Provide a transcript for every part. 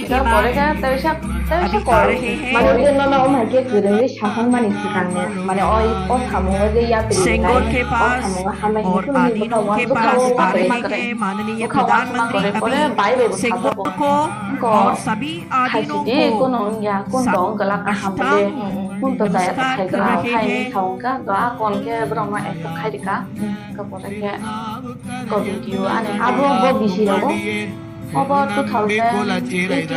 दा बरेगा तबेसा कर माने बिदिनो ना हम हाके गरे शासन माने सिखांने माने ओ सामुंगा जे या पेरी नाय सेंगोर के ओ पास सामुंगा हामे और हिकुल नि बका आदिनों वन के बुखा पास वो आ करे रहे हैं माननीय बुखा वन मा प्रधानमंत्री करे अभी परे बाय बे बुखा सेंगोर बो को को और सभी आदिनों खासिदि को कोनो या कोन दong गला का हमले साष्टांग कुन तो जाय तो नमस्कार खाय कर गला रहे खाय नि हैं। थाउका दा कोन के ब्रमा एक तो खाय दिका का बोले के को वीडियो आने आबो बो बिसि रबो अब 2018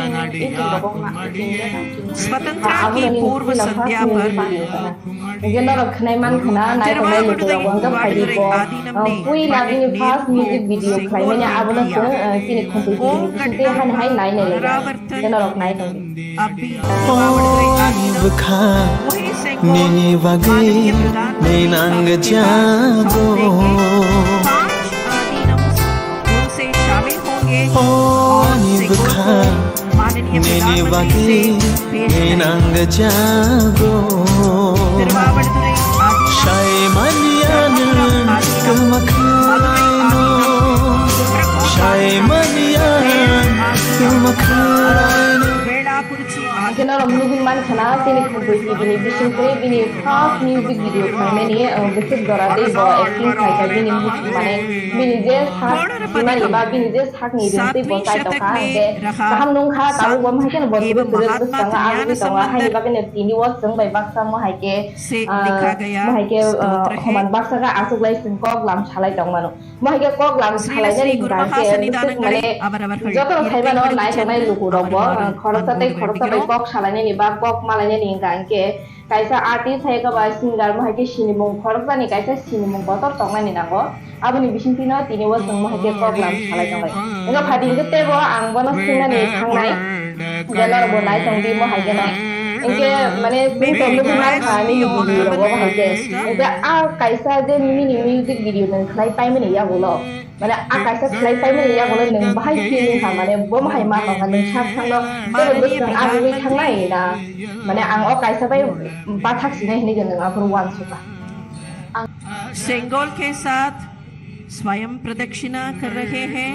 रबो ना 18 स्वतंत्रता आबो की नि पूर्व कुला संध्या फास पर नि वीडियो दा ये न रखनाय मान खना नाय तो नाय लोग रबो अंगा फायदि तिरुवावड़ुरै बो आदीनम ने पुई लागी नि पंडित फास नेहरू म्यूजिक को वीडियो खाय सेंगोर मैंने भेंट आबो न किया। किनि खंतु ओम नि बिसिते हान हाय नाय ने लेगा पुनरावर्तन ये न रखनाय तो अभी तिरुवावड़ुरै आदीनम वही सेंगोर माननीय प्रधानमंत्री के पास हम देंगे 5 आदीनम उनसे शामिल होंगे और सेंगोर को माननीय प्रधानमंत्री से पेश करेंगे। तिरुवावड़ुरै आदीनम Dharmapuram आदीनम Madurai आदीनम कुमरकोट आदीनम वेलाकुरिची Kena orang moving man kana tini kumpul bini bisin kore bini half music video kami ni bisit dora deh bawa acting kai bini mana bini je sak mana iba bini je sak ni binti bawa kai toka ke saham nung kha tahu bawa mahai kan bawa tu tu tu sanga aku tu sanga hai iba kan tini was seng bai baksa mahai ke homan baksa ka asuk lai seng kok lam chalai tong mano mahai ke kok lam chalai jadi kan ke bisit mana jotor kai mana naik sama luku robo khorok tate kok salahnya nih bak kok malahnya nih kan ke kaisa artis hay ka ba singer mo hay ke sini mong khorok nih kaisa sini mong kotor tong nih nago abu nih bisin tino tini was mo hay ke kok lam salai tong lai enggak phading ke tebo ang bono singa nih thang nai jalor bo nai tong di mo hay ke nai engke mane sing tong lu nai khani ni video ro bo hay ke enggak kaisa je mini music video nih khlai pai me nih ya bolo mana akaisa khlai pai me ya bolo neng bahai feeling ha mane bom hai ma tong neng chak thang lo pero bus nang ang thang nai na mane ang o kaisa pai pathak sinai ni jeng apur wan suka Sengol के साथ स्वयं प्रदक्षिणा कर रहे हैं।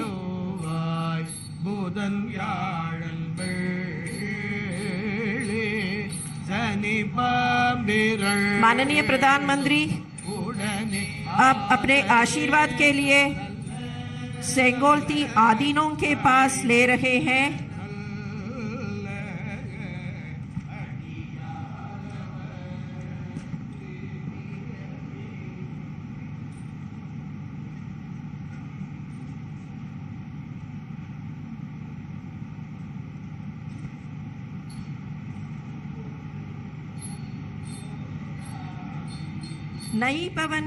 माननीय प्रधानमंत्री अब अपने आशीर्वाद के लिए सेंगोलती आदीनों के पास ले रहे हैं। नई भवन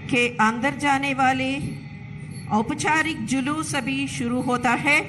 के अंदर जाने वाले औपचारिक जुलूस अभी शुरू होता है।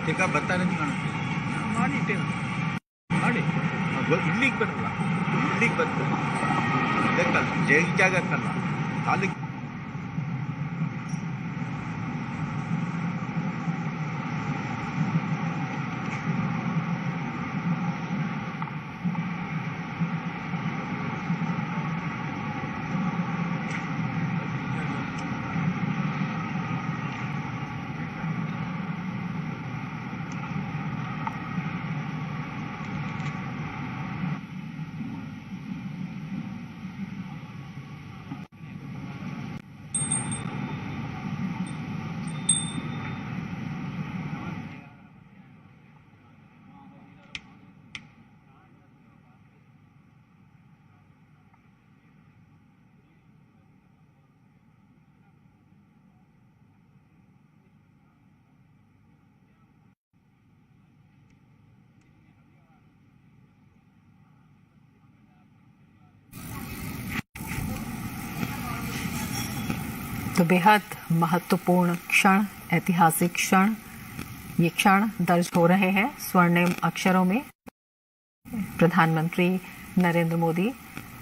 ಬೇಕಾ ಬರ್ತಾನೆ ಕಾಣುತ್ತೆ ಮಾಡಿಟ್ಟೇವೆ ಮಾಡಿ ಇಲ್ಲಿಗೆ ಬರಲ್ಲ ಇಲ್ಲಿಗೆ ಬಂದು ಇದಕ್ಕಲ್ಲ ಜಾಗಕ್ಕಲ್ಲ ತಾಲೂಕು तो बेहद महत्वपूर्ण क्षण, ऐतिहासिक क्षण, ये क्षण दर्ज हो रहे हैं स्वर्णिम अक्षरों में। प्रधानमंत्री नरेंद्र मोदी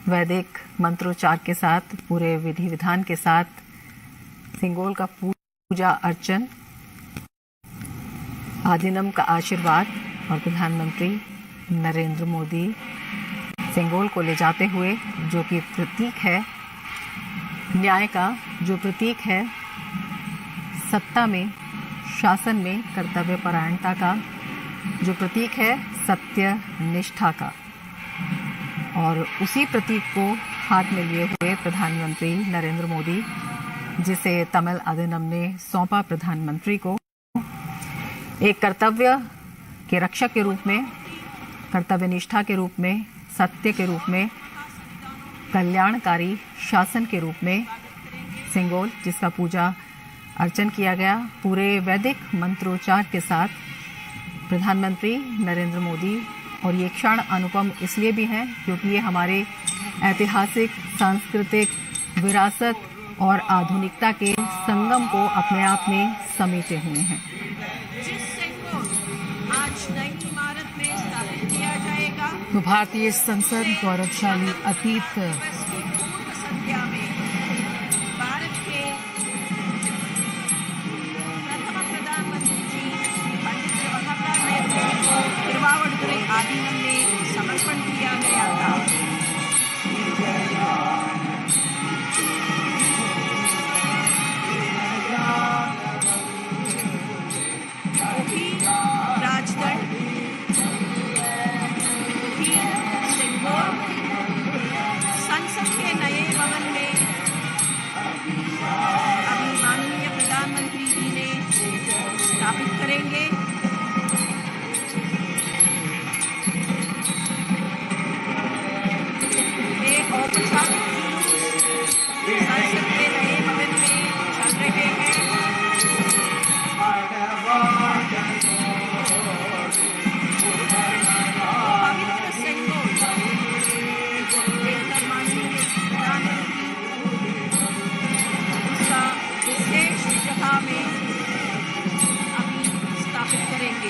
वैदिक मंत्रोच्चार के साथ, पूरे विधि विधान के साथ सिंगोल का पूजा अर्चन, आदिनम का आशीर्वाद और प्रधानमंत्री नरेंद्र मोदी सिंगोल को ले जाते हुए, जो कि प्रतीक है न्याय का, जो प्रतीक है सत्ता में, शासन में कर्तव्य परायणता का, जो प्रतीक है सत्य निष्ठा का, और उसी प्रतीक को हाथ में लिए हुए प्रधानमंत्री नरेंद्र मोदी, जिसे तमिल अधिनियम ने सौंपा प्रधानमंत्री को, एक कर्तव्य के रक्षक के रूप में, कर्तव्य निष्ठा के रूप में, सत्य के रूप में, कल्याणकारी शासन के रूप में सिंगोल, जिसका पूजा अर्चन किया गया पूरे वैदिक मंत्रोच्चार के साथ, प्रधानमंत्री नरेंद्र मोदी। और ये क्षण अनुपम इसलिए भी हैं क्योंकि ये हमारे ऐतिहासिक, सांस्कृतिक विरासत और आधुनिकता के संगम को अपने आप में समेटे हुए हैं। आज नई इमारत में स्थापित किया जाएगा, तो भारतीय संसद गौरवशाली अतीत संध्या में भारत के प्रथम प्रधानमंत्री जी पंडित जवाहरलाल नेहरू को तिरुवावड़ुतुरै आदीनम में समर्पण किया गया था। राजदंड संसद के नए भवन में अभी माननीय प्रधानमंत्री जी ने स्थापित करेंगे। ये औपचारिक संसद के नए भवन में चल रहे हैं। पवित्र सिंगोल लेकर माननीय प्रधानमंत्री उसका विशेष जगह में अभी स्थापित करेंगे।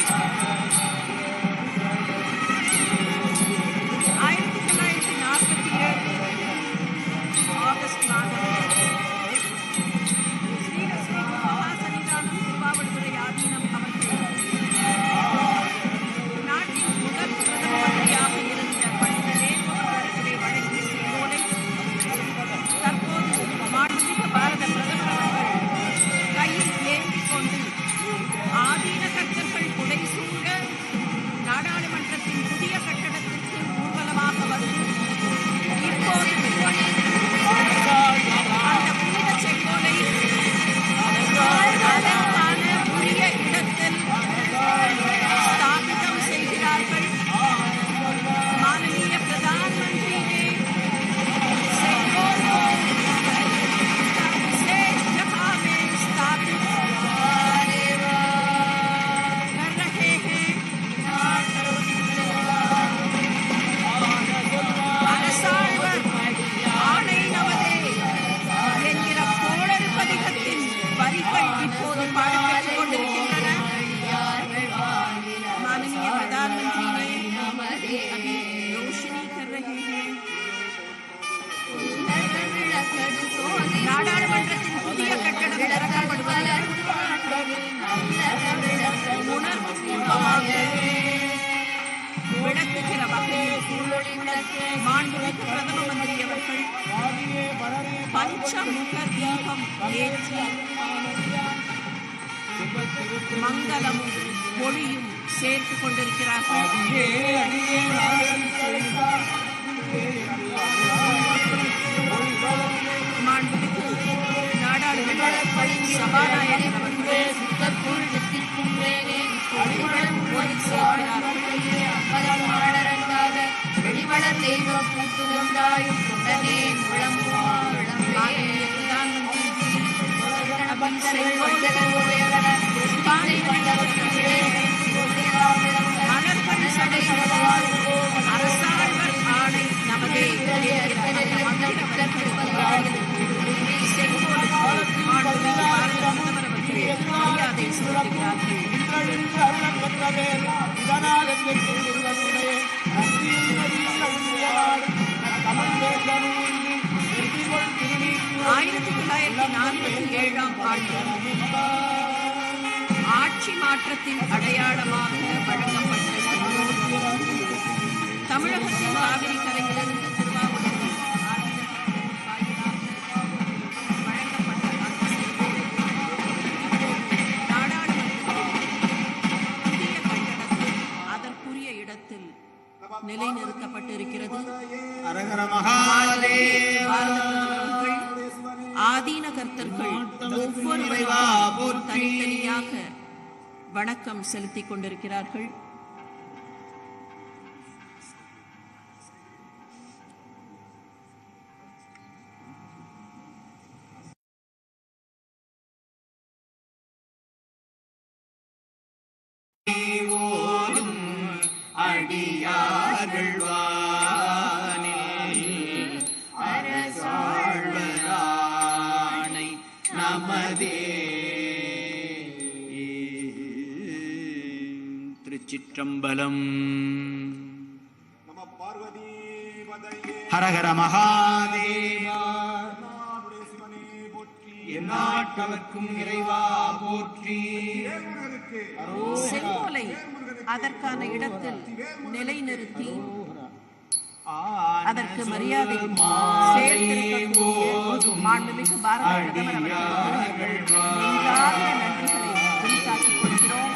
1947 ఆగస్టు మాసంలో శ్రీలక్ష్మీ మహాసన్నిధానం తిరువావడుతురై ఆధీనం அமைந்தது. நாட்டின் முதல் பிரதம மந்திரியாக இருந்த பண்டித நேரு அவர்களை வழங்கிய செங்கோலை தற்போது மாண்புமிகு பாரத பிரதமர் அவர்கள் கையில் ஏந்திக் கொண்டு ஆதீன கர்த்தர்கள் புடைசூழ மாண்புமிகு பிரதம மந்திரி அவர்கள் பஞ்சமுக தீபம் ஏற்றி மங்களமும் ஒளியும் சேர்த்துக் கொண்டிருக்கிறார்கள். மாண்புமிகு நாடாளுமன்ற சபாநாயகர் அவர்கள் ஒளி சேர்க்கிறார்கள். வெளிவளர் தெய்வம் பூத்துவந்தாயும் உடனே அரசாழ்வர் ஆணை நமதே மரியாதை ஆட்சி மாற்றத்தின் அடையாளமாக வழங்கப்பட்ட தமிழகத்தின் காவிரி கரையிலிருந்து திருவாவூர் அதற்குரிய இடத்தில் நிலைநிறுத்தப்பட்டிருக்கிறது. ஆதீன கர்த்தர்கள் ஒவ்வொருவரும் தனித்தனியாக வணக்கம் செலுத்திக் கொண்டிருக்கிறார்கள். அடியார்கள் அரசாழ்வரானை நமதே. திருச்சிற்றம்பலம். ஹரஹர மகாதேவா. எந்நாட்டவர்க்கும் இறைவா போற்றி. செங்கோலை அதற்கான இடத்தில் நிலைநிறுத்தி அதற்கு மரியாதை மாண்புமிகு பாரத பிரதமர் அவர்களுக்கு நன்றிகளை உரித்தாக்கிக் கொள்கிறோம்.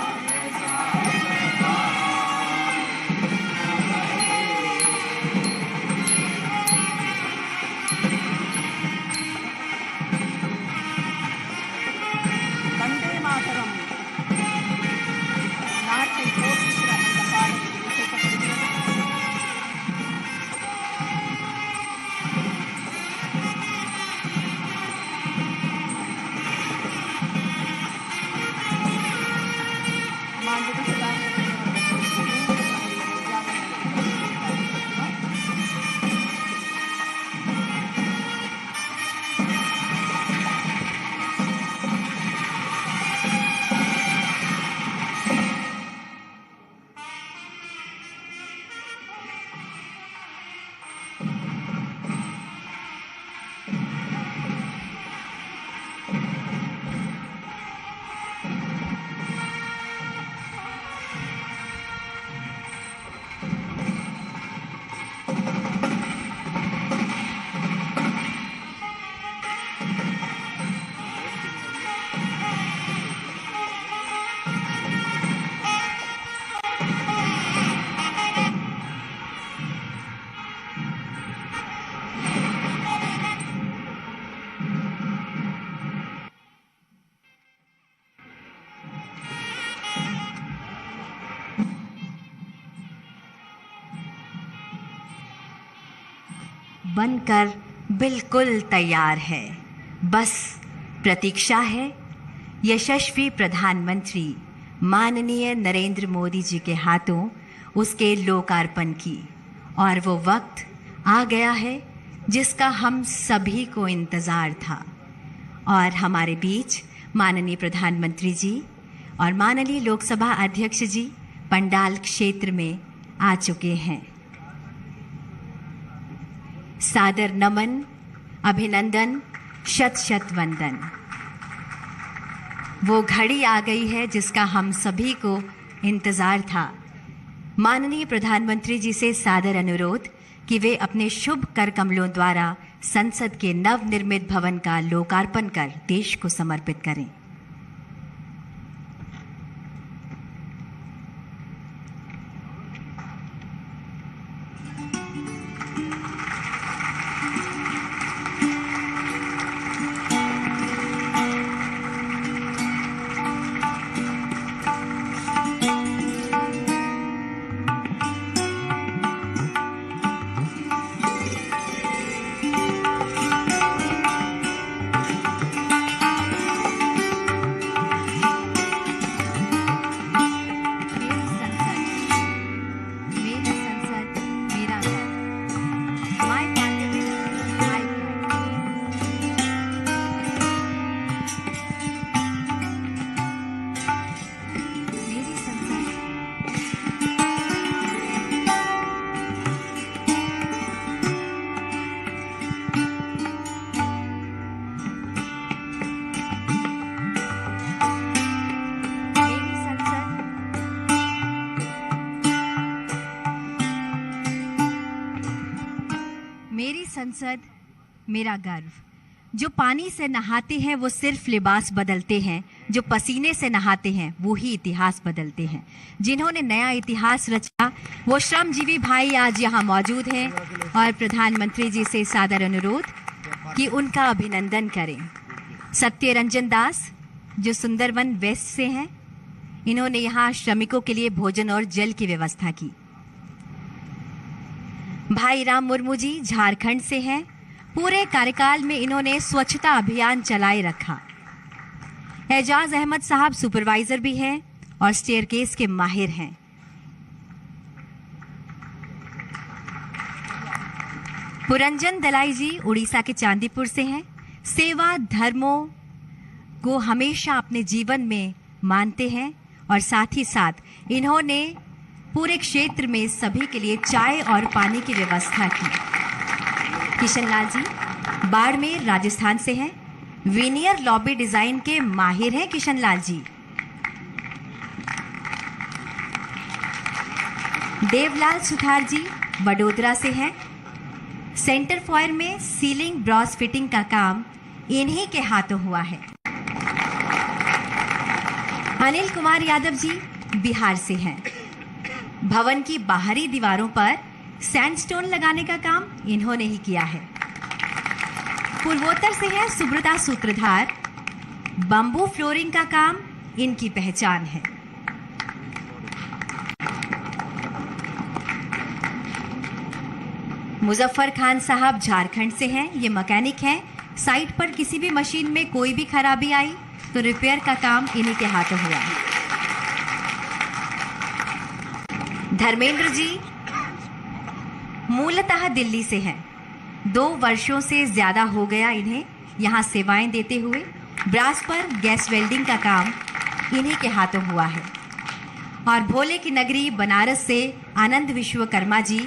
வந்தே மாதரம் நாட்டை போற்றுகிற அந்த பாடத்தில் இசைக்கப்படுகிறது. बनकर बिल्कुल तैयार है, बस प्रतीक्षा है यशस्वी प्रधानमंत्री माननीय नरेंद्र मोदी जी के हाथों उसके लोकार्पण की। और वो वक्त आ गया है जिसका हम सभी को इंतज़ार था। और हमारे बीच माननीय प्रधानमंत्री जी और माननीय लोकसभा अध्यक्ष जी पंडाल क्षेत्र में आ चुके हैं। सादर नमन, अभिनंदन, शत शत वंदन। वो घड़ी आ गई है जिसका हम सभी को इंतज़ार था। माननीय प्रधानमंत्री जी से सादर अनुरोध कि वे अपने शुभ कर कमलों द्वारा संसद के नवनिर्मित भवन का लोकार्पण कर देश को समर्पित करें। संसद मेरा गर्व। जो पानी से नहाते हैं वो सिर्फ लिबास बदलते हैं, जो पसीने से नहाते हैं वो ही इतिहास बदलते हैं। जिन्होंने नया इतिहास रचा वो श्रमजीवी भाई आज यहाँ मौजूद हैं और प्रधानमंत्री जी से सादर अनुरोध कि उनका अभिनंदन करें। सत्यरंजन दास जो सुंदरवन वेस्ट से हैं, इन्होंने यहाँ श्रमिकों के लिए भोजन और जल की व्यवस्था की। भाई राम मुर्मू जी झारखंड से हैं, पूरे कार्यकाल में इन्होंने स्वच्छता अभियान चलाए रखा। एजाज अहमद साहब सुपरवाइजर भी हैं और स्टेयरकेस के माहिर हैं। पुरंजन दलाई जी उड़ीसा के चांदीपुर से हैं, सेवा धर्मों को हमेशा अपने जीवन में मानते हैं और साथ ही साथ इन्होंने पूरे क्षेत्र में सभी के लिए चाय और पानी की व्यवस्था की। किशन लाल जी बाड़मेर राजस्थान से हैं, वीनियर लॉबी डिजाइन के माहिर हैं किशन लाल जी। देवलाल सुथार जी वडोदरा से हैं, सेंटर फॉयर में सीलिंग ब्रॉस फिटिंग का काम इन्हीं के हाथों हुआ है। अनिल कुमार यादव जी बिहार से हैं, भवन की बाहरी दीवारों पर सैंडस्टोन लगाने का काम इन्होंने ही किया है। पूर्वोत्तर से है सुब्रता सूत्रधार, बंबू फ्लोरिंग का काम इनकी पहचान है। मुजफ्फर खान साहब झारखंड से हैं, ये मैकेनिक हैं। साइट पर किसी भी मशीन में कोई भी खराबी आई तो रिपेयर का काम इन्हीं के हाथों हुआ है। धर्मेंद्र जी मूलतः दिल्ली से हैं, 2 वर्षों से ज्यादा हो गया इन्हें यहाँ सेवाएं देते हुए। ब्रास पर गैस वेल्डिंग का काम इन्हीं के हाथों हुआ है। और भोले की नगरी बनारस से आनंद विश्वकर्मा जी,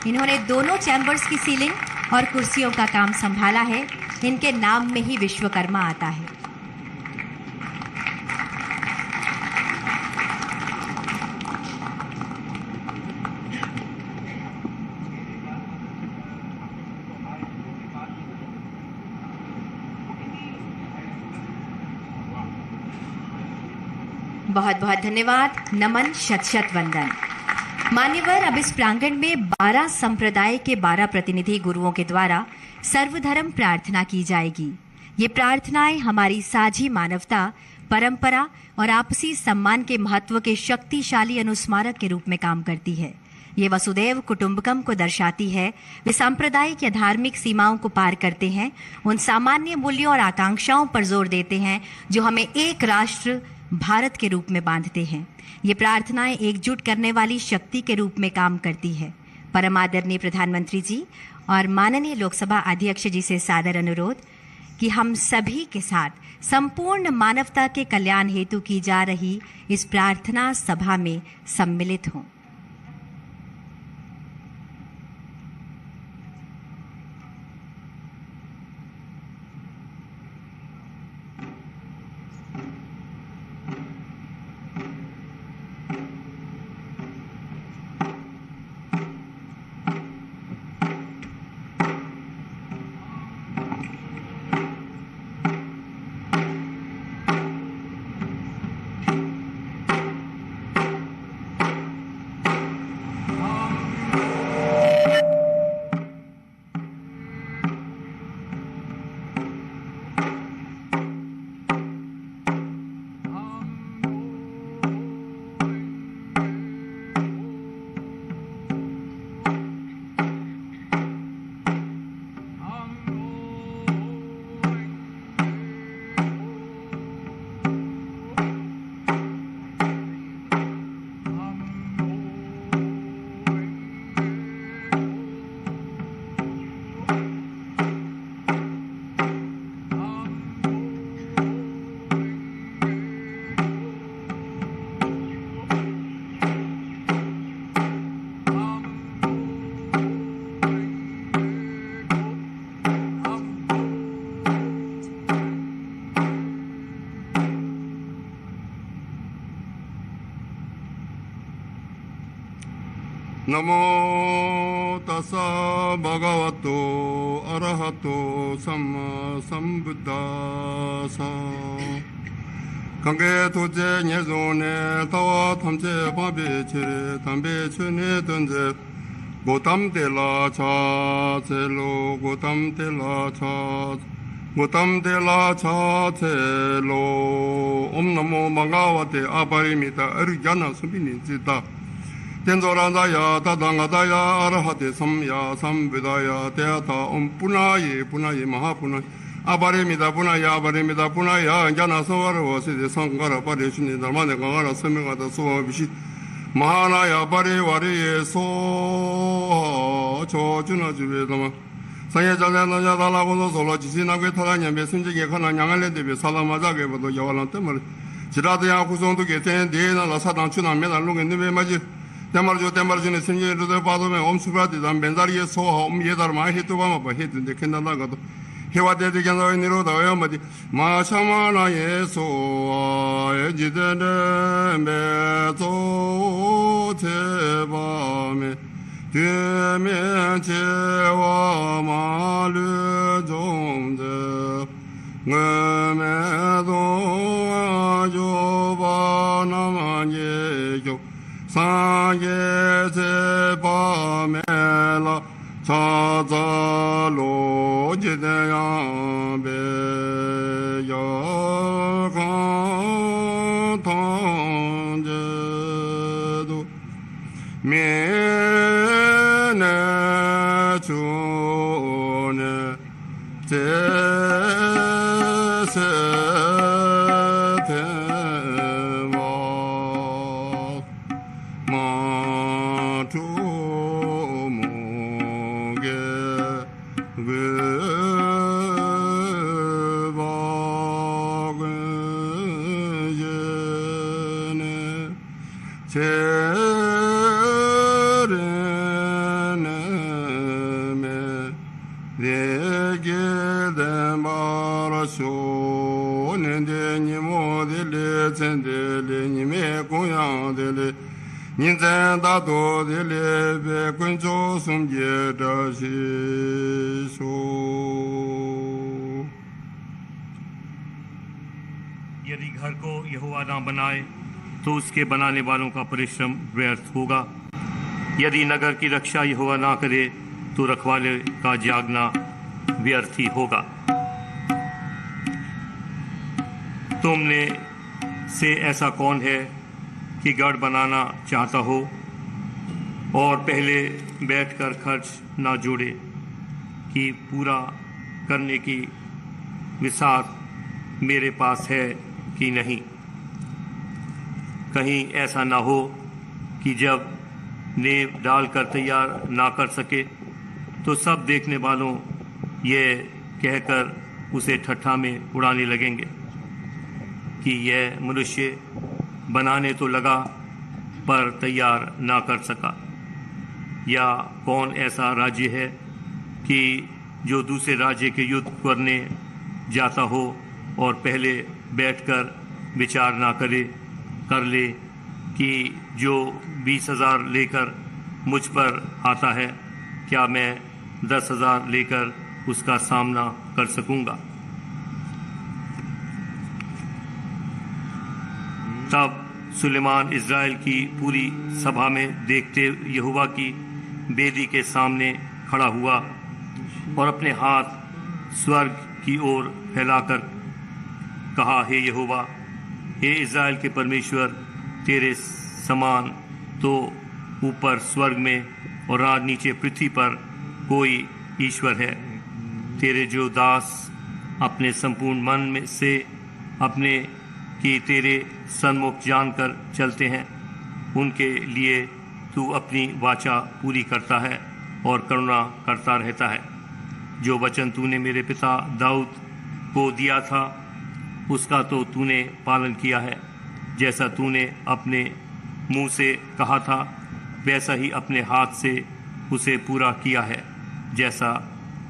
इन्होंने दोनों चैम्बर्स की सीलिंग और कुर्सियों का काम संभाला है। इनके नाम में ही विश्वकर्मा आता है। बहुत बहुत धन्यवाद, नमन, शत शत वंदन। मान्यवर, अब इस प्रांगण में 12 संप्रदाय के 12 प्रतिनिधि गुरुओं के द्वारा सर्वधर्म प्रार्थना की जाएगी। ये प्रार्थनाएं हमारी साझी मानवता, परंपरा और आपसी सम्मान के महत्व के शक्तिशाली अनुस्मारक के रूप में काम करती है। ये वसुदैव कुटुंबकम को दर्शाती है। वे सांप्रदायिक या धार्मिक सीमाओं को पार करते हैं, उन सामान्य मूल्यों और आकांक्षाओं पर जोर देते हैं जो हमें एक राष्ट्र भारत के रूप में बांधते हैं। ये प्रार्थनाएं एकजुट करने वाली शक्ति के रूप में काम करती है। परम आदरणीय प्रधानमंत्री जी और माननीय लोकसभा अध्यक्ष जी से सादर अनुरोध कि हम सभी के साथ संपूर्ण मानवता के कल्याण हेतु की जा रही इस प्रार्थना सभा में सम्मिलित हों। नमो तस्सा भगवतो अरहतो सम्मा संबुद्धासा 강계 도제 예존에 타와 탐제 바베치레 담베치네 던제 고담데라 차제로 고담데라 차 고담데라 차제로 옴나모 망가와테 아바리미타 에르자나 수비니지다 텐조란다야 다당가다야 아라하테 삼야 삼베다야 대하타 옴푸나예 punaye 마하푸나 아바레미다 pu나야 아바레미다 pu나야 자나 소와르워시데 성가라 바레슈니 달마네 강가라 서명하다 소와비시 마하나야 바레와리에 소 조준아주베다마 상해자네나냐 달라고도 솔로 지시나게 타다냐메 순지게 가나 양알레데베 살라마자게보도 여발란 때말 지라드야 구성도게 텐데나라 사당 추나메나 롱에네베 마지 대마르주네 생제르도 바도메 옴수바디단 벤자리에 소하 옴예다르마 헤토바마 바 헤든데 켄나나가도 해와데디겐나에 니로다요 마디 마샤마나에 소아 에지데네 메조 제바메 되면 제와 마르 종제 응메도 아조바 나만예교 사예제바메라 자자로 지대야베야가 던제도 메네주네 제세테마 마투모게 외박은예네 제르네메 내게된 바라쇼는데 니모델레 젠델레 님의 고향델레 인zen다도델레 백군조 숨제다시소 यदि घर को यहोवा ना बनाए तो उसके बनाने वालों का परिश्रम व्यर्थ होगा। यदि नगर की रक्षा यहोवा ना करे तो रखवाले का जागना व्यर्थ ही होगा। तुमने से ऐसा कौन है कि गढ़ बनाना चाहता हो और पहले बैठकर खर्च ना जोड़े कि पूरा करने की विसात मेरे पास है कि नहीं। कहीं ऐसा ना हो कि जब नींव डालकर तैयार ना कर सके तो सब देखने वालों ये कहकर उसे ठट्ठा में उड़ाने लगेंगे कि यह मनुष्य बनाने तो लगा पर तैयार ना कर सका। या कौन ऐसा राज्य है कि जो दूसरे राज्य के युद्ध करने जाता हो और पहले बैठकर विचार ना कर ले कि जो 20,000 लेकर मुझ पर आता है क्या मैं 10,000 लेकर उसका सामना कर सकूंगा। तब सुलेमान इज़राइल की पूरी सभा में देखते यहोवा की बेदी के सामने खड़ा हुआ और अपने हाथ स्वर्ग की ओर फैलाकर कहा, हे यहोवा, हे इज़राइल के परमेश्वर, तेरे समान तो ऊपर स्वर्ग में और आज नीचे पृथ्वी पर कोई ईश्वर है। तेरे जो दास अपने संपूर्ण मन में से अपने कि तेरे सन्मुख जानकर चलते हैं, उनके लिए तू अपनी वाचा पूरी करता है और करुणा करता रहता है। जो वचन तूने मेरे पिता दाऊद को दिया था उसका तो तूने पालन किया है। जैसा तूने अपने मुंह से कहा था वैसा ही अपने हाथ से उसे पूरा किया है जैसा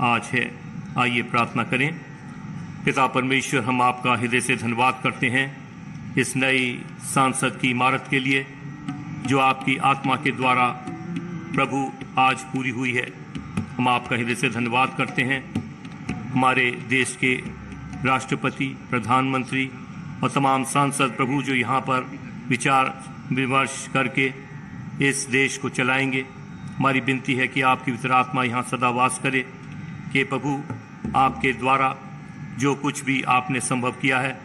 आज है। आइए प्रार्थना करें। पिता परमेश्वर, हम आपका हृदय से धन्यवाद करते हैं इस नई सांसद की इमारत के लिए जो आपकी आत्मा के द्वारा प्रभु आज पूरी हुई है। हम आपका हृदय से धन्यवाद करते हैं। हमारे देश के राष्ट्रपति, प्रधानमंत्री और तमाम सांसद प्रभु जो यहाँ पर विचार विमर्श करके इस देश को चलाएंगे, हमारी विनती है कि आपकी पवित्र आत्मा यहाँ सदा वास करे, कि प्रभु आपके द्वारा जो कुछ भी आपने संभव किया है,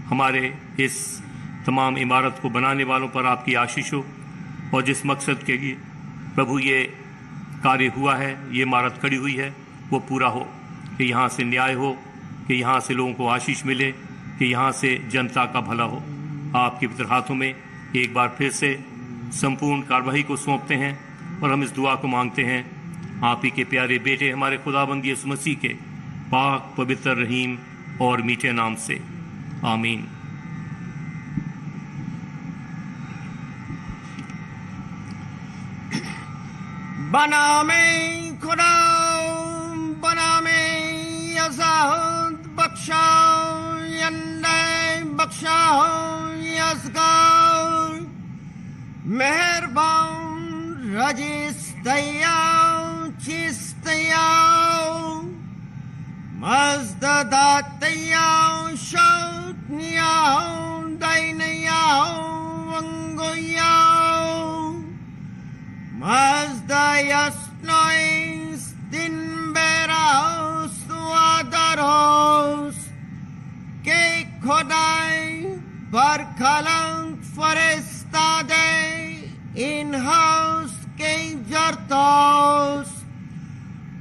हमारे इस तमाम इमारत को बनाने वालों पर आपकी आशीष हो, और जिस मकसद के लिए प्रभु ये कार्य हुआ है, ये इमारत खड़ी हुई है, वो पूरा हो, कि यहाँ से न्याय हो, कि यहाँ से लोगों को आशीष मिले, कि यहाँ से जनता का भला हो। आपके पवित्र हाथों में एक बार फिर से संपूर्ण कार्यवाही को सौंपते हैं और हम इस दुआ को मांगते हैं आप ही के प्यारे बेटे हमारे खुदाबंद यीशु मसीह के पाक, पवित्र, रहीम और मीठे नाम से, आमीन। बना में खुदा, बना में यज़ाद, बख्शा यंदे, बख्शा यज़गार, मेहरबान रजिस्तयाओ, चिस्तयाओ, मज़ददातयाओ, शौतनियाओ, दैनयाओ, वंगोयाओ, Mazdayasnois dinberaos tuadaros que Kodai barkalang forestade in-house que jartos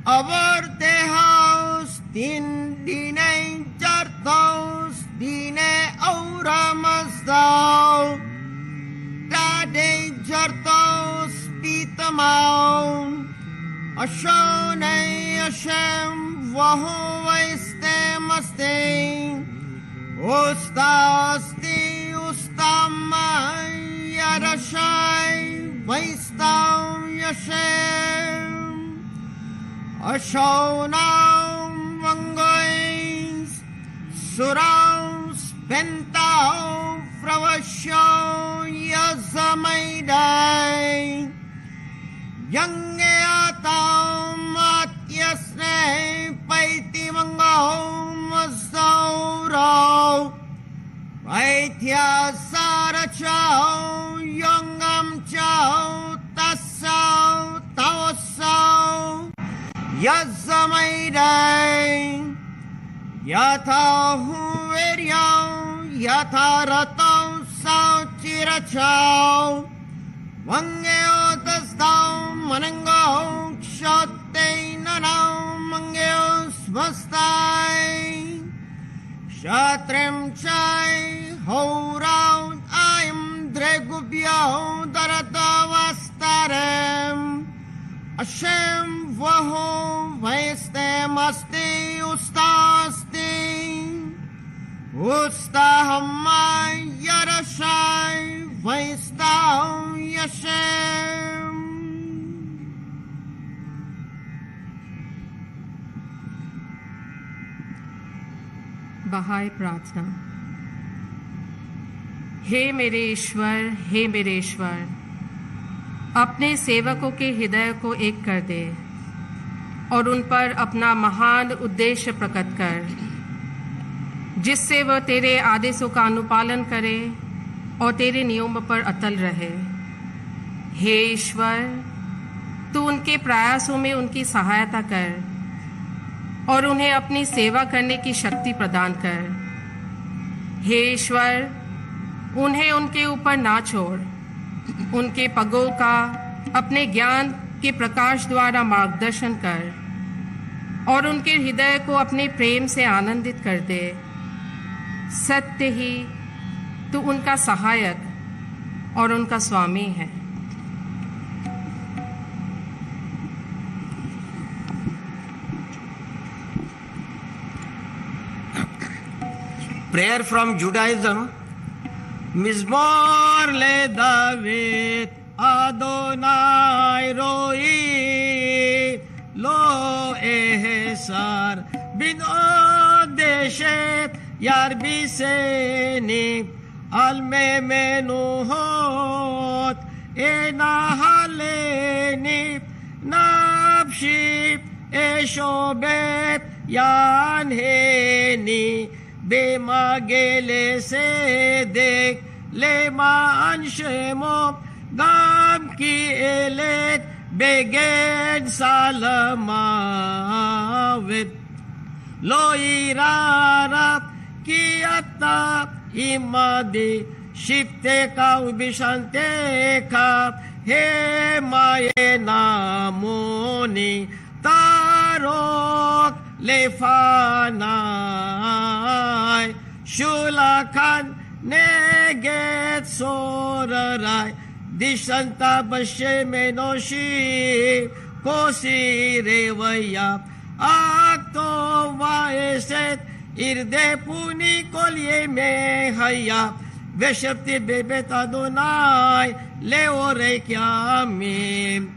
aborte house din dine jartos dine aura mazdao dade jartos Pitamau Ashonai Hashem Vahu Vaistemaste Ustasti Ustamai Yarashai Vaistau Yashem Ashonau Vangois Suraus Pentau Fravasho Yazamaidai Yange atam atyasne paiti mangao masaurao paitya sarachao yangam chao tasao tawasao yazamaidai yatha huveryao yatha ratao sao chirachao Mangeo tasdao manango kshote nanao mangeo svastai Shatrem chai horao ayam dregubyo daratavastarem Hashem vaho vaistemasti ustasti Ustahamai yarashai vaistau yashem बहाई प्रार्थना। हे मेरे ईश्वर, हे मेरे ईश्वर, अपने सेवकों के हृदय को एक कर दे और उन पर अपना महान उद्देश्य प्रकट कर, जिससे वह तेरे आदेशों का अनुपालन करे और तेरे नियमों पर अटल रहे। हे ईश्वर, तू उनके प्रयासों में उनकी सहायता कर और उन्हें अपनी सेवा करने की शक्ति प्रदान कर। हे ईश्वर, उन्हें उनके ऊपर ना छोड़, उनके पगों का अपने ज्ञान के प्रकाश द्वारा मार्गदर्शन कर और उनके हृदय को अपने प्रेम से आनंदित कर दे। सत्य ही तू उनका सहायक और उनका स्वामी है। Prayer from Judaism. Mizmor le David Adonai roi lo ehsar bin odeshet yarbiseni al memenuhot enahale Yanheni Nafshi Eshobet Yanheni Bema Gele Sedek Lema Anshemo Gam Ki Elet Beged Salamavet Lo irarap Kiyata Imadi Shifte ka ubishante ka He maye namoni Tarok lefanai Shulakan neget sorarai Dishanta bashe menoshi Kosi revaya Akto vaeset Irde puni kolye me haya Veshapti bebet Adonai leore kyamim.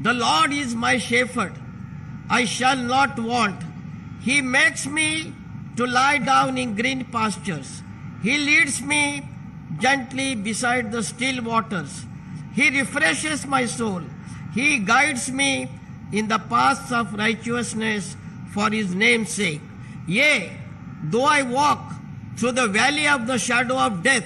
The Lord is my shepherd, I shall not want. He makes me to lie down in green pastures. He leads me gently beside the still waters. He refreshes my soul. He guides me in the paths of righteousness for his name's sake. Yea, though I walk through the valley of the shadow of death,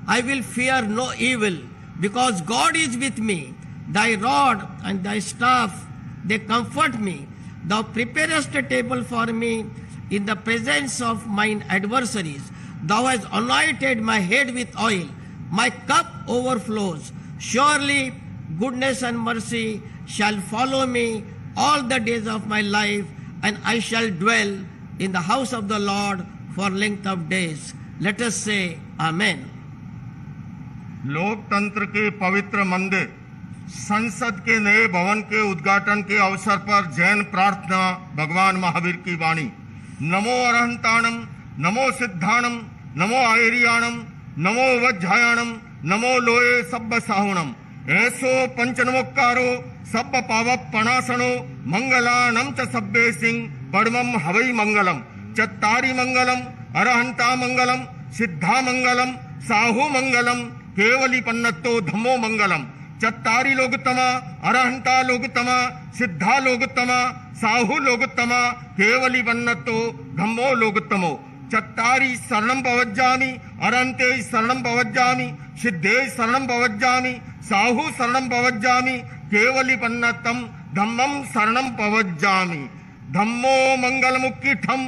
I will fear no evil, because God is with me. Thy rod and thy staff, they comfort me. Thou preparest a table for me in the presence of mine adversaries. Thou hast anointed my head with oil. My cup overflows. Surely goodness and mercy shall follow me all the days of my life, and I shall dwell in the house of the Lord for length of days. Let us say Amen. लोकतंत्र के पवित्र मंदिर संसद के नए भवन के उद्घाटन के अवसर पर जैन प्रार्थना भगवान महावीर की वाणी। नमो अरहंताणम, नमो सिद्धाणम, नमो आयरियाणम, नमो वज्जायाणम, नमो लोये सब्ब साहुणम। ऐसो पंचनमोक्कारो सब्ब पावप पणासनो मंगलानम च सब्बे सिंह पड़मम हवई मंगलम। चत्तारी मंगलम, अरहंता मंगलम, सिद्धा मंगलम, साहु मंगलम, केवली पन्नत्तो धम्मो मंगलम। चत्तारी लोकतमा, अरहंता लोकतमा, सिद्धा लोकतमा, साहु लोकतमा, केवली पन्नत्तो धम्मो लोकतमो। चत्तारी शरणं पवज्जामि, अरहंते शरणं पवज्जामि, सिद्धे शरणं पवज्जामि, साहु शरणं पवज्जामि, केवली पन्नत्तम धम्मं शरणं पवज्जामि। धम्मो मंगलमुक्कीठम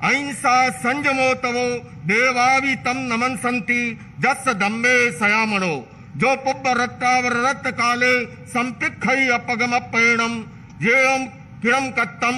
अहिंसा संजमो तवो देवावि तम नमन संति जस धम्मे सयामणो। जो पुब्ब रत्तावर रत्त काले संपिखई अपगम अपैणम जेयम किरम कत्तम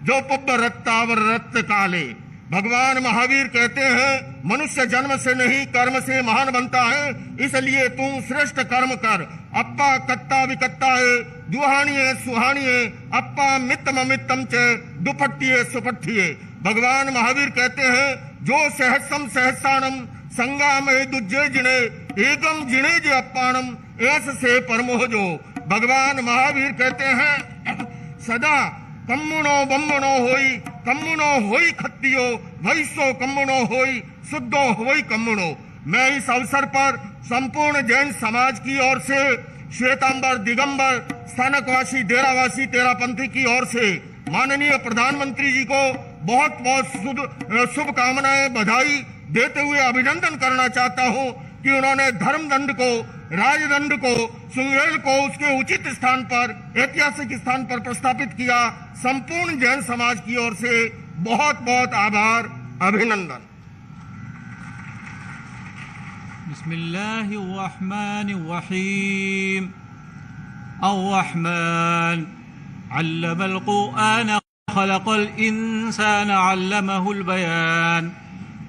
जो पुब्ब रत्तावर रत्त काले। भगवान महावीर कहते हैं मनुष्य जन्म से नहीं कर्म से महान बनता है, इसलिए तू श्रेष्ठ कर्म कर। अप्पा कत्ता विकत्ता है, दुहाणिये सुहाणिये, अप्पा मित्तम मित्तम चे दुपट्टिये सुपट्टिये। भगवान महावीर कहते हैं जो सहस्रम सहस्राणम संगामय दुज्जे जिणे एकम जिणे जे अप्पाणम ऐस से परमोह जो। भगवान महावीर कहते हैं सदा कम्मुणो बम्मुणो होई खत्तियो वैसो कम्मुणो होई शुद्धो होई कम्मुणो। मैं इस अवसर पर संपूर्ण जैन समाज की ओर से श्वेतांबर दिगंबर स्थानकवासी डेरावासी तेरापंथी की ओर से माननीय प्रधानमंत्री जी को बहुत बहुत शुभकामनाएं बधाई देते हुए अभिनंदन करना चाहता हूं कि उन्होंने धर्म दंड को राजदंड को सुंगेल को उसके उचित स्थान पर ऐतिहासिक स्थान पर प्रस्थापित किया। संपूर्ण जैन समाज की ओर से बहुत बहुत आभार अभिनंदन। बिस्मिल्लाहिर्रहमानिर्रहीम। अर्रहमान अल्लमल कुरआन खलक़ल इंसान अल्लमहुल बयान।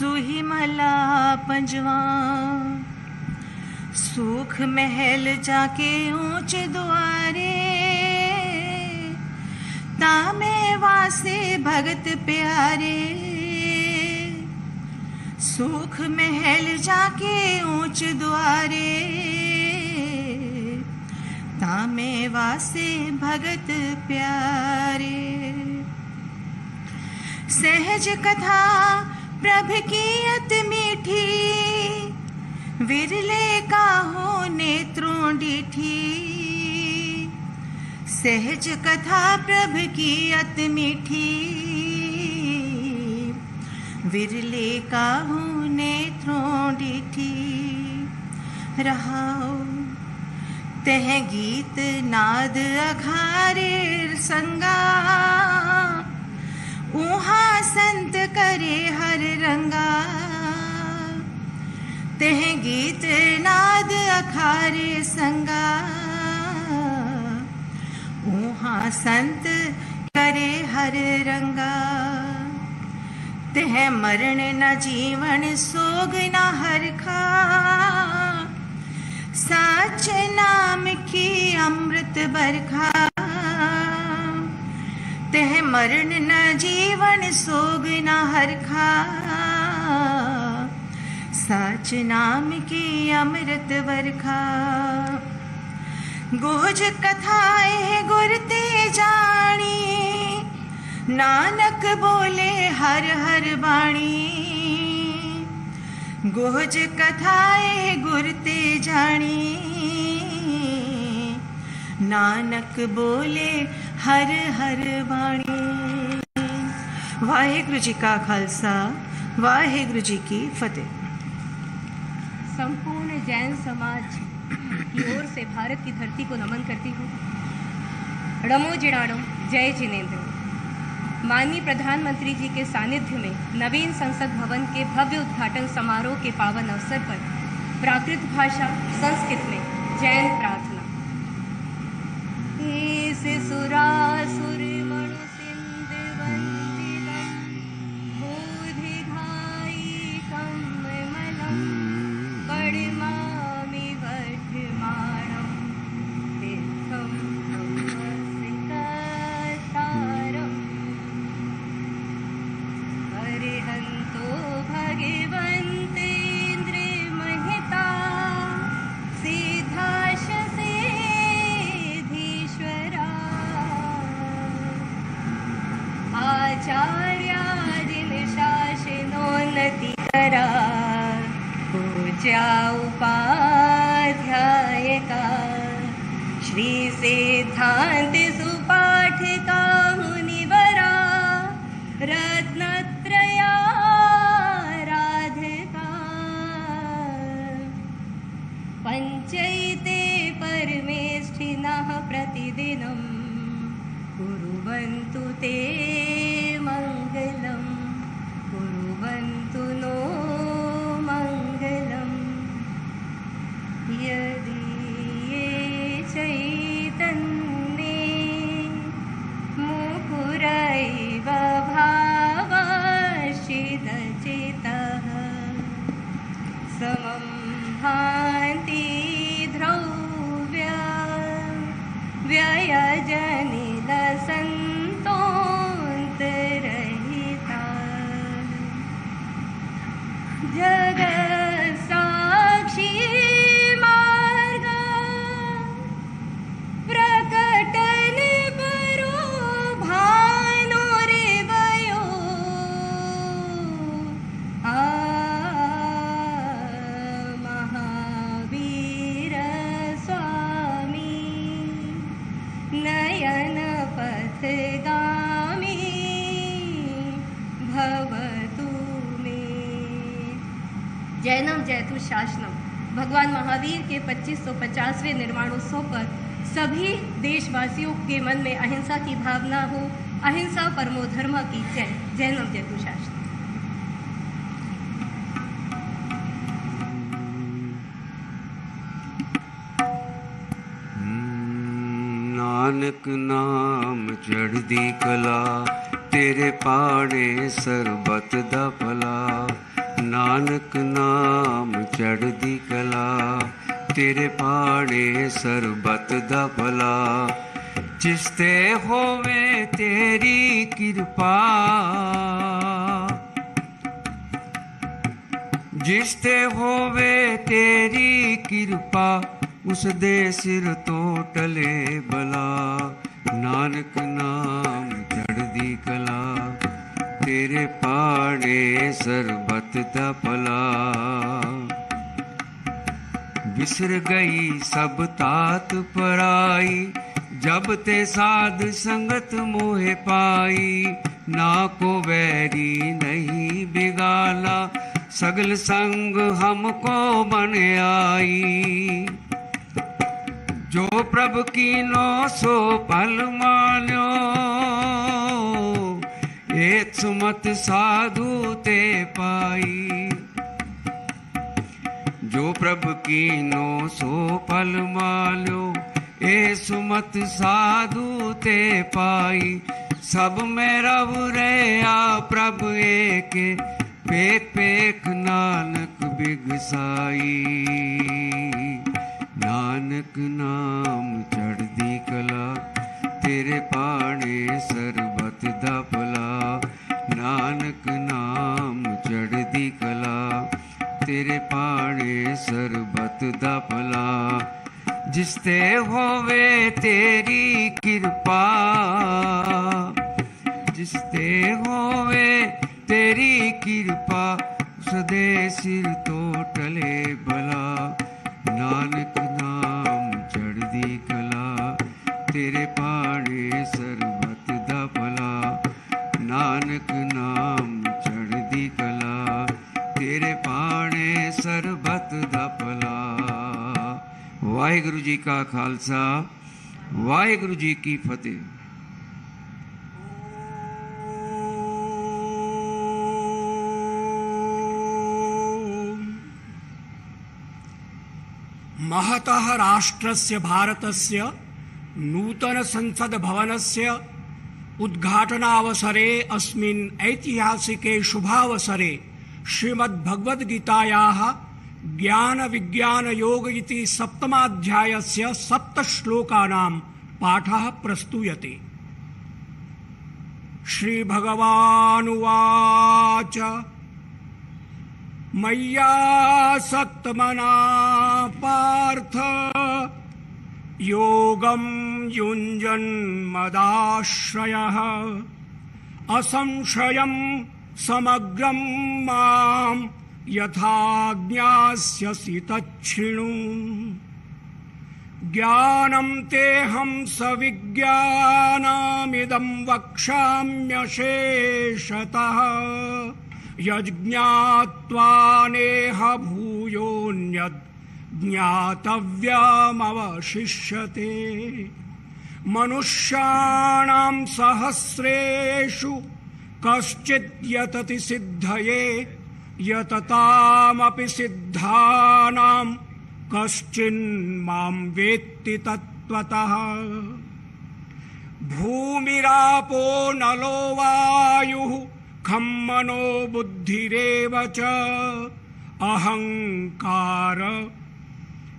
सुही मला पंजवा सुख महल जाके ऊंचे द्वारे तामे वासे भगत प्यारे सुख महल जाके ऊंचे द्वारे तामे वासे भगत प्यारे सहज कथा प्रभ की अत मीठी विरले काहो नेत्रों डीठी सहज कथा प्रभ की अत मीठी विरले काहो नेत्रों डीठी रहाओ तह गीत नाद अघारे संगा ऊहा संत करे हर रंगा तह गीत नाद अखारे संगा ऊहा संत करे हर रंगा तह मरण न जीवन सोग न हरखा साच नाम की अमृत बरखा तह मरण न जीवन सोग न हरखा साच नाम की अमृत बरखा गोज कथाएं गुरते जानी नानक बोले हर हर बाणी गोज कथाएं गुरते जानी नानक बोले हर हर बाणी। वाहेगुरु जी का खालसा वाहेगुरु जी की फतेह। संपूर्ण जैन समाज की ओर से भारत की धरती को नमन करती हूँ। णमो जिणाणो जय जिनेन्द्र। माननीय प्रधानमंत्री जी के सानिध्य में नवीन संसद भवन के भव्य उद्घाटन समारोह के पावन अवसर पर प्राकृत भाषा संस्कृत में जैन प्रार्थना। सुरासुर मणु सिंध वंदितम बोधिघाई कमलम पड़मामि वर्धमानम तीर्थम नमस्कारम अरिहंतो भगवन्तेन्द्र महिता सिद्धाश आचार्यादिन शासनोन्नति करा पूज्या उपाध्यायका श्री सिद्धांत सुपाठिका मुनिवरा रत्नत्रया राधिका पंचैते परमेष्ठिनः प्रतिदिनम् कुर्वन्तु ते मङ्गलं कुर्वन्तु नो मङ्गलं यदि ये चै पथगामी भवतु मे। जैनम जयतु शासनम। भगवान महावीर के 2550वें निर्वाणोत्सव पर सभी देशवासियों के मन में अहिंसा की भावना हो। अहिंसा परमो धर्म की जय। जैनम जयतु शासनम। नानक नाम चढ़दी कला तेरे पाड़े सरबत दा भला। नानक नाम चढ़दी कला तेरे पाड़े सरबत दा भला। जिसते होवे तेरी कृपा जिसते होवे तेरी कृपा उस दे सिर तो टले बला। नानक नाम चढ़दी कला तेरे पाड़े सरबत दा भला। बिसर गई सब तात पराई जब ते साध संगत मोहे पाई। ना को वैरी नहीं बिगाला सगल संग हमको बन आई। जो प्रभु कीनो सो पल मान्यो एक सुमत साधु ते पाई। जो प्रभु कीनो सो पल मान्यो ए सुमत साधु ते पाई। सब में रव रहा प्रभु एक पेक पेक नानक बिगसाई। नानक नाम चढ़दी कला तेरे पाड़े सरबत दा भला। नानक नाम चढ़दी कला तेरे पाड़े सरबत दा भला। जिसते होवे तेरी कृपा जिसते होवे तेरी कृपा सदे सिर तो टले भला। नानक नाम चढ़दी कला तेरे पाड़े सरबत दा भला। नानक नाम चढ़दी कला तेरे पाड़े सरबत दा भला। वाहिगुरु जी का खालसा वाहिगुरु जी की फतेह। महतः राष्ट्रस्य भारतस्य नूतन संसद भवनस्य उद्घाटनावसरे अस्मिन् ऐतिहासिके शुभावसरे श्रीमद्भगवद्गीतायाः ज्ञान विज्ञान योग इति सप्तमाध्यायस्य 7 श्लोकानां पाठः प्रस्तूयते। श्री भगवानुवाच मय्यासक्तमना पार्थ योगं युञ्जन्मदाश्रयः असंशयं समग्रं मां यथा ज्ञास्यसि तच्छृणु। ज्ञानं तेऽहं सविज्ञानमिदं वक्ष्याम्यशेषतः यज्ञात्वा नेह भूयोऽन्यद् ज्ञातव्यमवशिष्यते। मनुष्याणां सहस्रेषु कश्चिद् यतति सिद्धये यततामपि सिद्धानां कश्चिन्मां वेत्ति तत्त्वतः। भूमिरापो नलो वायुः खं मनो बुद्धिरेव च अहंकार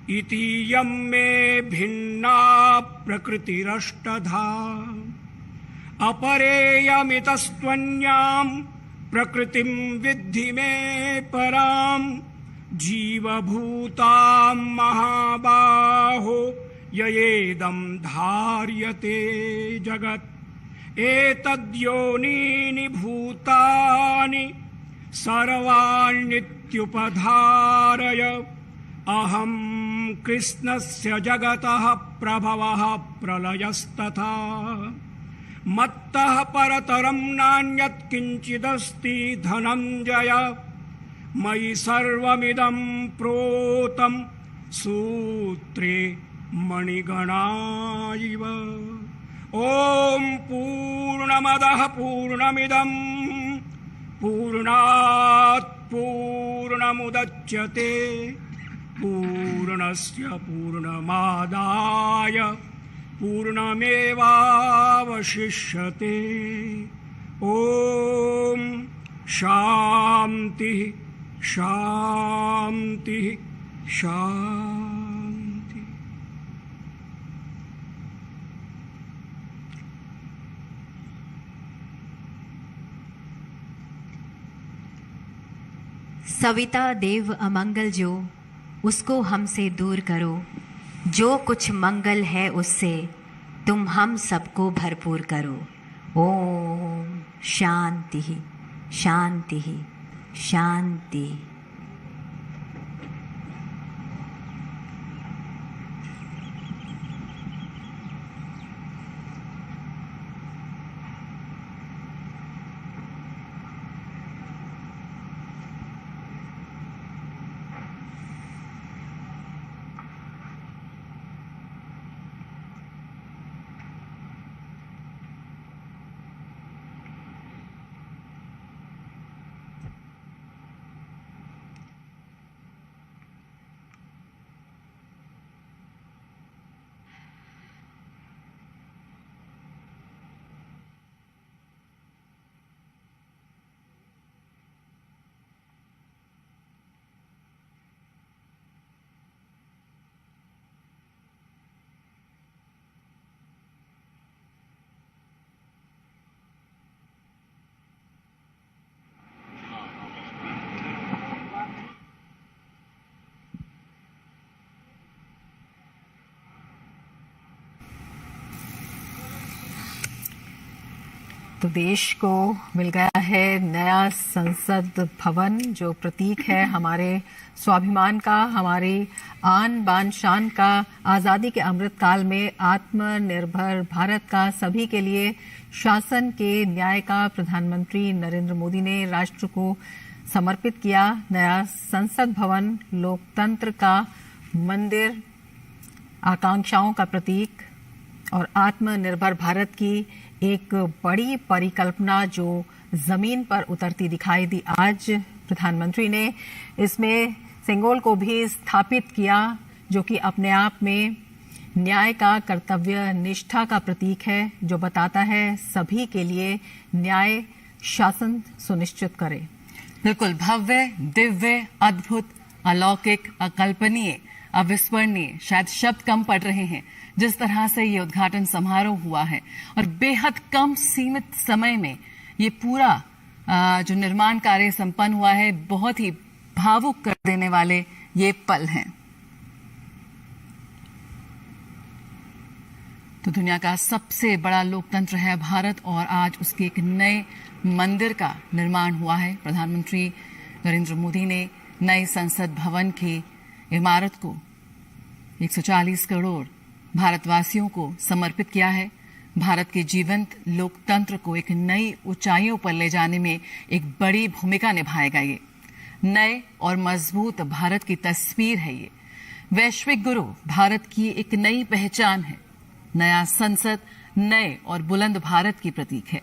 इतीयं मे भिन्ना प्रकृतिरष्टधा। अपरेयमितस्त्वन्यां प्रकृतिं विद्धि मे परां जीवभूतां महाबाहो ययेदं धार्यते जगत्। एतद्योनीनि भूतानि सर्वाण्यत्युपधारय अहं कृष्णस्य जगतः प्रभवः प्रलयस्तथा। मत्तः परतरं नान्यत् किंचिदस्ति धनंजय मयि सर्वमिदं प्रोतं सूत्रे मणिगणा इव। ॐ पूर्णमदः पूर्णमिदं पूर्णात् पूर्णमुदच्यते पूर्णस्य पूर्णमादाय पूर्णमेवावशिष्यते। ॐ शान्ति शान्ति शान्ति। सविता देव अमंगल जो, उसको हमसे दूर करो। जो कुछ मंगल है उससे तुम हम सबको भरपूर करो। ओम शांति शांति शांति। तो देश को मिल गया है नया संसद भवन, जो प्रतीक है हमारे स्वाभिमान का, हमारी आन बान शान का, आज़ादी के अमृत काल में आत्मनिर्भर भारत का, सभी के लिए शासन के न्याय का प्रधानमंत्री नरेंद्र मोदी ने राष्ट्र को समर्पित किया। नया संसद भवन लोकतंत्र का मंदिर, आकांक्षाओं का प्रतीक और आत्मनिर्भर भारत की एक बड़ी परिकल्पना जो जमीन पर उतरती दिखाई दी। आज प्रधानमंत्री ने इसमें सेंगोल को भी स्थापित किया, जो कि अपने आप में न्याय का, कर्तव्य निष्ठा का प्रतीक है, जो बताता है सभी के लिए न्याय शासन सुनिश्चित करे। बिल्कुल भव्य, दिव्य, अद्भुत, अलौकिक, अकल्पनीय, अविस्मरणीय, शायद शब्द कम पड़ रहे हैं जिस तरह से ये उद्घाटन समारोह हुआ है, और बेहद कम सीमित समय में ये पूरा जो निर्माण कार्य संपन्न हुआ है, बहुत ही भावुक कर देने वाले ये पल हैं। तो दुनिया का सबसे बड़ा लोकतंत्र है भारत, और आज उसके एक नए मंदिर का निर्माण हुआ है। प्रधानमंत्री नरेंद्र मोदी ने नए संसद भवन की इमारत को 140 करोड़ भारतवासियों को समर्पित किया है। भारत के जीवंत लोकतंत्र को एक नई ऊंचाइयों पर ले जाने में एक बड़ी भूमिका निभाएगा। ये नए और मजबूत भारत की तस्वीर है। ये वैश्विक गुरु भारत की एक नई पहचान है। नया संसद नए और बुलंद भारत की प्रतीक है।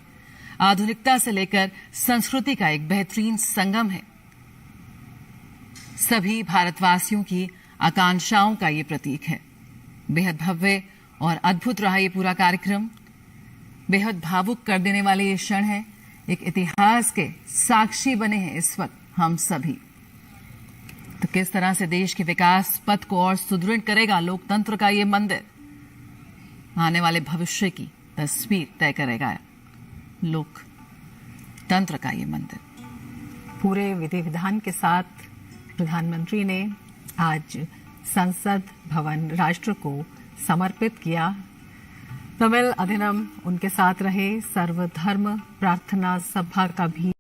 आधुनिकता से लेकर संस्कृति का एक बेहतरीन संगम है। सभी भारतवासियों की आकांक्षाओं का ये प्रतीक है। बेहद भव्य और अद्भुत रहा ये पूरा कार्यक्रम। बेहद भावुक कर देने वाले ये क्षण है। एक इतिहास के साक्षी बने हैं इस वक्त हम सभी। तो किस तरह से देश के विकास पथ को और सुदृढ़ करेगा लोकतंत्र का ये मंदिर, आने वाले भविष्य की तस्वीर तय करेगा लोकतंत्र का ये मंदिर। पूरे विधि विधान के साथ प्रधानमंत्री ने आज संसद भवन राष्ट्र को समर्पित किया। तमिल अधिनम उनके साथ रहे। सर्वधर्म प्रार्थना सभा का भी